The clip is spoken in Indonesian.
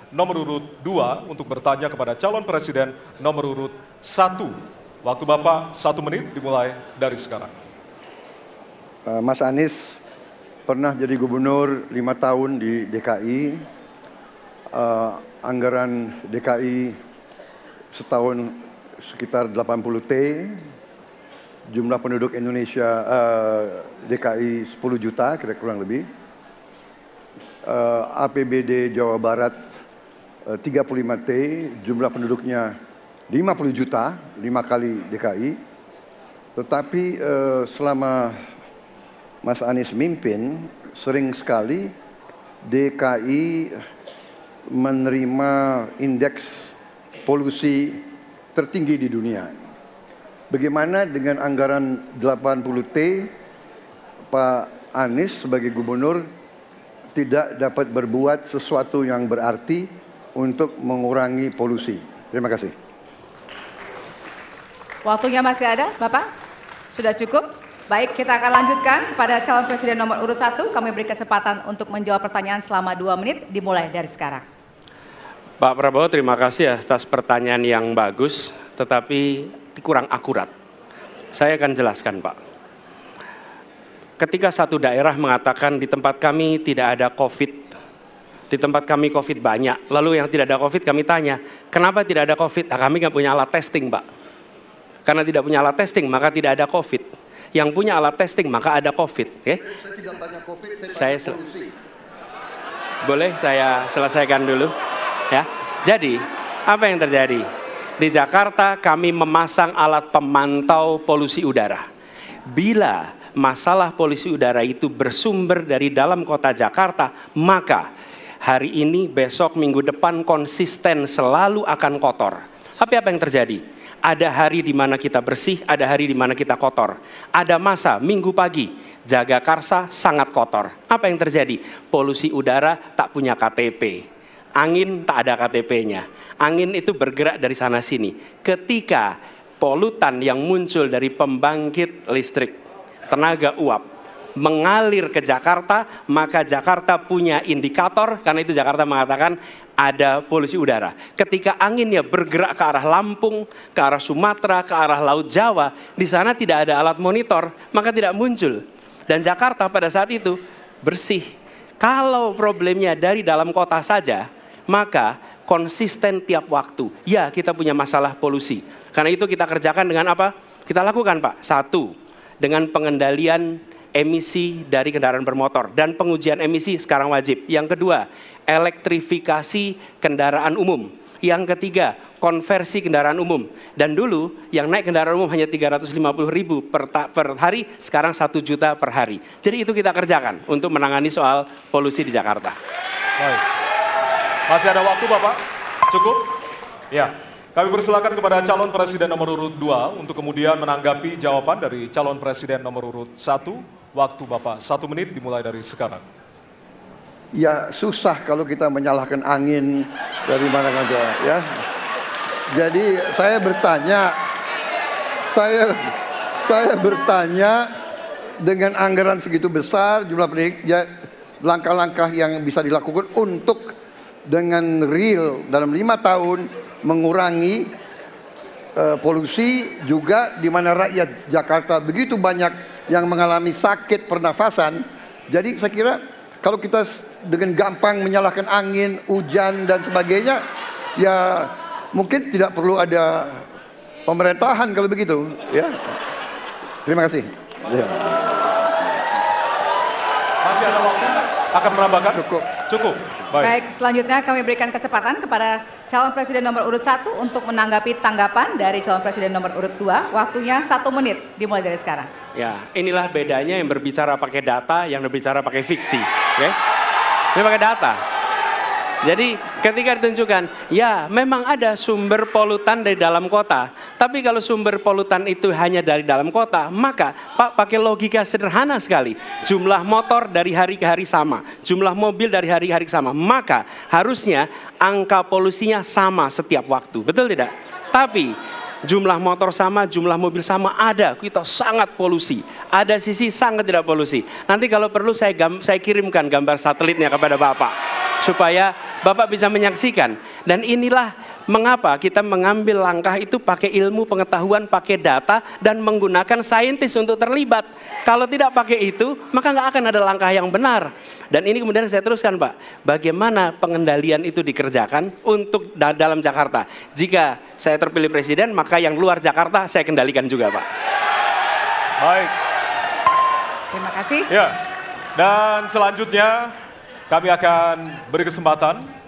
nomor urut 2 untuk bertanya kepada calon presiden nomor urut 1. Waktu Bapak 1 menit dimulai dari sekarang. Mas Anies pernah jadi gubernur 5 tahun di DKI. Anggaran DKI setahun sekitar 80 T. Jumlah penduduk Indonesia DKI 10 juta kira-kira kurang lebih. APBD Jawa Barat 35 T, jumlah penduduknya 50 juta, 5 kali DKI. Tetapi selama Mas Anies mimpin, sering sekali DKI menerima indeks polusi tertinggi di dunia. Bagaimana dengan anggaran 80 T, Pak Anies sebagai gubernur tidak dapat berbuat sesuatu yang berarti untuk mengurangi polusi? Terima kasih. Waktunya masih ada, Bapak? Sudah cukup? Baik, kita akan lanjutkan pada calon presiden nomor urut 1. Kami beri kesempatan untuk menjawab pertanyaan selama 2 menit, dimulai dari sekarang. Pak Prabowo, terima kasih atas pertanyaan yang bagus, tetapi kurang akurat. Saya akan jelaskan, Pak. Ketika satu daerah mengatakan di tempat kami tidak ada COVID, di tempat kami COVID banyak, lalu yang tidak ada COVID kami tanya, kenapa tidak ada COVID? Nah, kami nggak punya alat testing, Pak. Karena tidak punya alat testing, maka tidak ada COVID. Yang punya alat testing, maka ada COVID. Okay? Saya tidak tanya COVID, saya tanya polusi. Boleh saya selesaikan dulu? Ya. Jadi, apa yang terjadi? Di Jakarta kami memasang alat pemantau polusi udara. Bila masalah polusi udara itu bersumber dari dalam kota Jakarta, maka hari ini, besok, minggu depan konsisten selalu akan kotor. Tapi apa yang terjadi? Ada hari di mana kita bersih, ada hari di mana kita kotor. Ada masa minggu pagi, Jagakarsa sangat kotor. Apa yang terjadi? Polusi udara tak punya KTP. Angin tak ada KTP-nya. Angin itu bergerak dari sana sini. Ketika polutan yang muncul dari pembangkit listrik, tenaga uap, mengalir ke Jakarta, maka Jakarta punya indikator, karena itu Jakarta mengatakan ada polusi udara. Ketika anginnya bergerak ke arah Lampung, ke arah Sumatera, ke arah Laut Jawa, di sana tidak ada alat monitor, maka tidak muncul. Dan Jakarta pada saat itu bersih. Kalau problemnya dari dalam kota saja, maka konsisten tiap waktu. Ya, kita punya masalah polusi. Karena itu kita kerjakan dengan apa? Kita lakukan, Pak. 1, dengan pengendalian emisi dari kendaraan bermotor. Dan pengujian emisi sekarang wajib. Yang kedua, elektrifikasi kendaraan umum. Yang ketiga, konversi kendaraan umum. Dan dulu yang naik kendaraan umum hanya 350.000 per hari, sekarang 1 juta per hari. Jadi itu kita kerjakan untuk menangani soal polusi di Jakarta. Baik. Masih ada waktu, Bapak? Cukup? Ya. Kami persilakan kepada calon presiden nomor urut 2 untuk kemudian menanggapi jawaban dari calon presiden nomor urut 1. Waktu Bapak 1 menit dimulai dari sekarang. Ya susah kalau kita menyalahkan angin dari mana-mana ya. Jadi saya bertanya dengan anggaran segitu besar, jumlah penduduk, ya, langkah-langkah yang bisa dilakukan untuk dengan real dalam 5 tahun mengurangi polusi, juga di mana rakyat Jakarta begitu banyak yang mengalami sakit pernafasan. Jadi saya kira kalau kita dengan gampang menyalahkan angin, hujan dan sebagainya, ya mungkin tidak perlu ada pemerintahan kalau begitu, ya. Terima kasih. Masih ada waktu? Akan menambahkan? Cukup. Baik, selanjutnya kami berikan kesempatan kepada calon presiden nomor urut 1 untuk menanggapi tanggapan dari calon presiden nomor urut 2. Waktunya 1 menit, dimulai dari sekarang. Ya, inilah bedanya yang berbicara pakai data, yang berbicara pakai fiksi. Okay? Ini pakai data. Jadi ketika ditentukan, ya memang ada sumber polutan dari dalam kota. Tapi kalau sumber polutan itu hanya dari dalam kota, maka Pak pakai logika sederhana sekali. Jumlah motor dari hari ke hari sama, jumlah mobil dari hari ke hari sama. Maka harusnya angka polusinya sama setiap waktu. Betul tidak? Tapi jumlah motor sama, jumlah mobil sama, ada kita sangat polusi. Ada sisi sangat tidak polusi. Nanti kalau perlu saya kirimkan gambar satelitnya kepada Bapak. supaya Bapak bisa menyaksikan. Dan inilah mengapa kita mengambil langkah itu pakai ilmu pengetahuan, pakai data, dan menggunakan saintis untuk terlibat. Kalau tidak pakai itu, maka nggak akan ada langkah yang benar. Dan ini kemudian saya teruskan, Pak, bagaimana pengendalian itu dikerjakan untuk dalam Jakarta. Jika saya terpilih presiden, maka yang luar Jakarta saya kendalikan juga, Pak. Baik. Terima kasih. Ya. Dan selanjutnya kami akan beri kesempatan